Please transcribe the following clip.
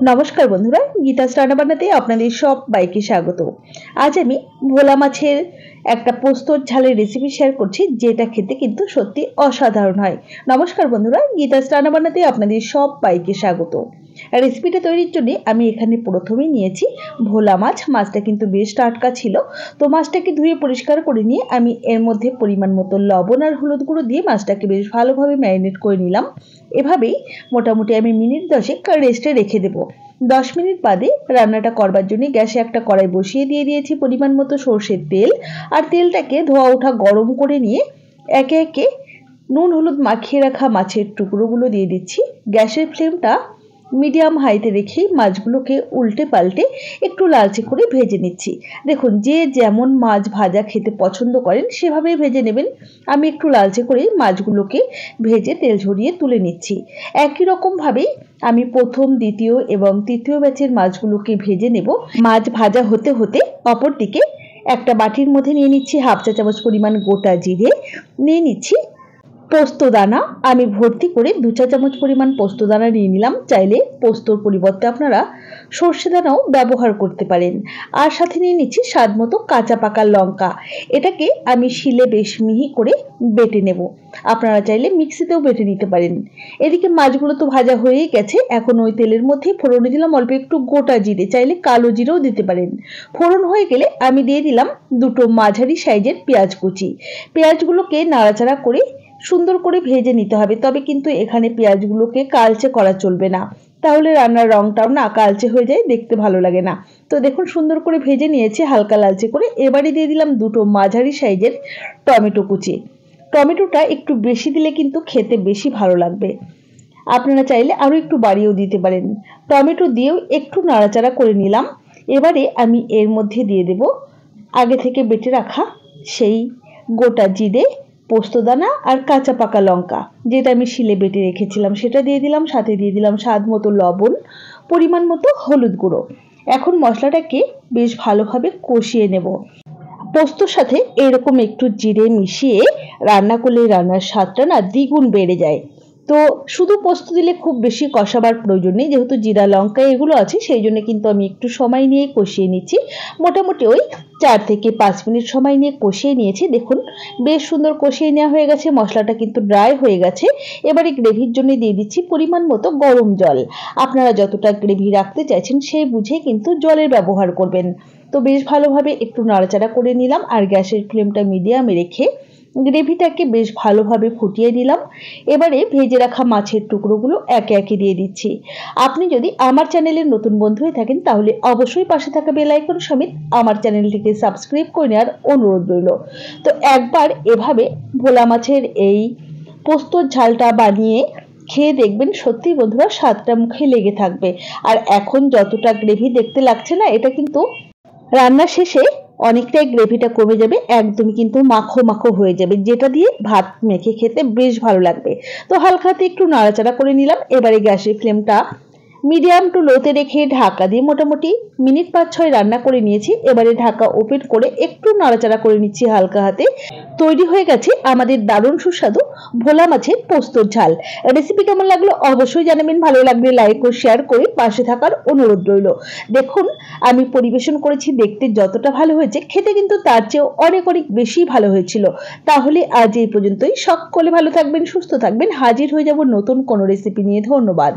নমস্কার বন্ধুরা, গীতাস রান্না বান্নাতে আপনাদের সবাইকে স্বাগত। আজ আমি ভোলা মাছের একটা পোস্তর ঝালের রেসিপি শেয়ার করছি, যেটা খেতে কিন্তু সত্যি অসাধারণ হয়। নমস্কার বন্ধুরা, গীতাস রান্না বান্নাতে আপনাদের সবাইকে স্বাগত। রেসিপিটা তৈরির জন্য আমি এখানে প্রথমেই নিয়েছি ভোলা মাছ। মাছটা কিন্তু বেশ টাটকা ছিল। তো মাছটাকে ধুয়ে পরিষ্কার করে নিয়ে আমি এর মধ্যে পরিমাণ মতো লবণ আর হলুদ গুঁড়ো দিয়ে মাছটাকে বেশ ভালোভাবে ম্যারিনেট করে নিলাম। এভাবেই মোটামুটি আমি মিনিট 10 রেস্টে রেখে দেবো। 10 মিনিট বাদে রান্নাটা করবার জন্য গ্যাসে একটা কড়াই বসিয়ে দিয়ে দিয়েছি পরিমাণ মতো সরষের তেল। আর তেলটাকে ধোয়া ওঠা গরম করে নিয়ে একে একে নুন হলুদ মাখিয়ে রাখা মাছের টুকরোগুলো দিয়ে দিচ্ছি। গ্যাসের ফ্লেমটা মিডিয়াম হাইতে রেখেই মাছগুলোকে উল্টে পাল্টে একটু লালচে করে ভেজে নিচ্ছি। দেখুন, যে যেমন মাছ ভাজা খেতে পছন্দ করেন সেভাবেই ভেজে নেবেন। আমি একটু লালচে করে মাছগুলোকে ভেজে তেল ঝরিয়ে তুলে নিচ্ছি। একই রকমভাবেই আমি প্রথম, দ্বিতীয় এবং তৃতীয় ব্যাচের মাছগুলোকে ভেজে নেব। মাছ ভাজা হতে হতে অপরদিকে একটা বাটির মধ্যে নিয়ে নিচ্ছি হাফ চা চামচ পরিমাণ গোটা জিরে, নিয়ে নিচ্ছি পোস্ত দানা। আমি ভর্তি করে 2 চা চামচ পরিমাণ পোস্ত দানা নিয়ে নিলাম। চাইলে পোস্তর পরিবর্তে আপনারা সর্ষে দানাও ব্যবহার করতে পারেন। আর সাথে নিয়ে নিচ্ছি স্বাদ মতো কাঁচা পাকা লঙ্কা। এটাকে আমি শিলে বেশ মিহি করে বেটে নেব। আপনারা চাইলে মিক্সিতেও বেটে নিতে পারেন। এদিকে মাছগুলো তো ভাজা হয়েই গেছে। এখন ওই তেলের মধ্যে ফোড়নে দিলাম অল্প একটু গোটা জিরে, চাইলে কালো জিরেও দিতে পারেন। ফোড়ন হয়ে গেলে আমি দিয়ে দিলাম দুটো মাঝারি সাইজের পেঁয়াজ কুচি। পেঁয়াজগুলোকে নাড়াচাড়া করে সুন্দর করে ভেজে নিতে হবে। তবে কিন্তু এখানে পেঁয়াজগুলোকে কালচে করা চলবে না, তাহলে রান্নার রংটাও না কালচে হয়ে যায়, দেখতে ভালো লাগে না। তো দেখুন, সুন্দর করে ভেজে নিয়েছি হালকা লালচে করে। এবারে দিয়ে দিলাম দুটো মাঝারি সাইজের টমেটো কুচি। টমেটোটা একটু বেশি দিলে কিন্তু খেতে বেশি ভালো লাগবে। আপনারা চাইলে আরও একটু বাড়িয়েও দিতে পারেন। টমেটো দিয়েও একটু নাড়াচাড়া করে নিলাম। এবারে আমি এর মধ্যে দিয়ে দেব আগে থেকে বেটে রাখা সেই গোটা জিরে, পোস্তদানা আর কাঁচা পাকা লঙ্কা, যেটা আমি শিলে বেটে রেখেছিলাম, সেটা দিয়ে দিলাম। সাথে দিয়ে দিলাম স্বাদ মতো লবণ, পরিমাণ মতো হলুদ গুঁড়ো। এখন মশলাটাকে বেশ ভালোভাবে কষিয়ে নেব। পোস্তর সাথে এরকম একটু জিরে মিশিয়ে রান্না করলে রান্নার স্বাদটা না দ্বিগুণ বেড়ে যায়। তো শুধু পোস্ত দিলে খুব বেশি কষাবার প্রয়োজন নেই, যেহেতু জিরা লঙ্কা এগুলো আছে, সেই জন্য কিন্তু আমি একটু সময় নিয়ে কষিয়ে নিচ্ছি। মোটামুটি ওই 4 থেকে 5 মিনিট সময় নিয়ে কষিয়ে নিয়েছি। দেখুন, বেশ সুন্দর কষিয়ে নেওয়া হয়ে গেছে। মশলাটা কিন্তু ড্রাই হয়ে গেছে। এবারে গ্রেভির জন্য দিয়ে দিচ্ছি পরিমাণ মতো গরম জল। আপনারা যতটা গ্রেভি রাখতে চাইছেন সেই বুঝে কিন্তু জলের ব্যবহার করবেন। তো বেশ ভালোভাবে একটু নাড়াচাড়া করে নিলাম আর গ্যাসের ফ্লেমটা মিডিয়ামে রেখে গ্রেভিটাকে বেশ ভালোভাবে ফুটিয়ে নিলাম। এবারে ভেজে রাখা মাছের টুকরোগুলো একে একে দিয়ে দিচ্ছি। আপনি যদি আমার চ্যানেলের নতুন বন্ধু হয়ে থাকেন তাহলে অবশ্যই পাশে থাকা বেল আইকন সমেত আমার চ্যানেলটিকে সাবস্ক্রাইব করে নেওয়ার অনুরোধ রইল। তো একবার এভাবে ভোলা মাছের এই পোস্তর ঝালটা বানিয়ে খেয়ে দেখবেন, সত্যি বন্ধুরা স্বাদটা মুখে লেগে থাকবে। আর এখন যতটা গ্রেভি দেখতে লাগছে না, এটা কিন্তু রান্না শেষে অনেকটাই গ্রেভিটা কমে যাবে, একদমই কিন্তু মাখো মাখো হয়ে যাবে, যেটা দিয়ে ভাত মেখে খেতে বেশ ভালো লাগবে। তো হালকা হাতে একটু নাড়াচাড়া করে নিলাম। এবারে গ্যাসের ফ্লেমটা মিডিয়াম টু লোতে রেখে ঢাকা দিয়ে মোটামুটি মিনিট 5-6 রান্না করে নিয়েছি। এবারে ঢাকা ওপেন করে একটু নাড়াচাড়া করে নিচ্ছি হালকা হাতে। তৈরি হয়ে গেছে আমাদের দারুণ সুস্বাদু ভোলা মাছের পোস্তর ঝাল। রেসিপি কেমন লাগলো অবশ্যই জানাবেন। ভালো লাগলে লাইক ও শেয়ার করে পাশে থাকার অনুরোধ রইল। দেখুন, আমি পরিবেশন করেছি, দেখতে যতটা ভালো হয়েছে খেতে কিন্তু তার চেয়েও অনেক অনেক বেশি ভালো হয়েছিল। তাহলে আজ এই পর্যন্তই। সকলে ভালো থাকবেন, সুস্থ থাকবেন। হাজির হয়ে যাব নতুন কোনো রেসিপি নিয়ে। ধন্যবাদ।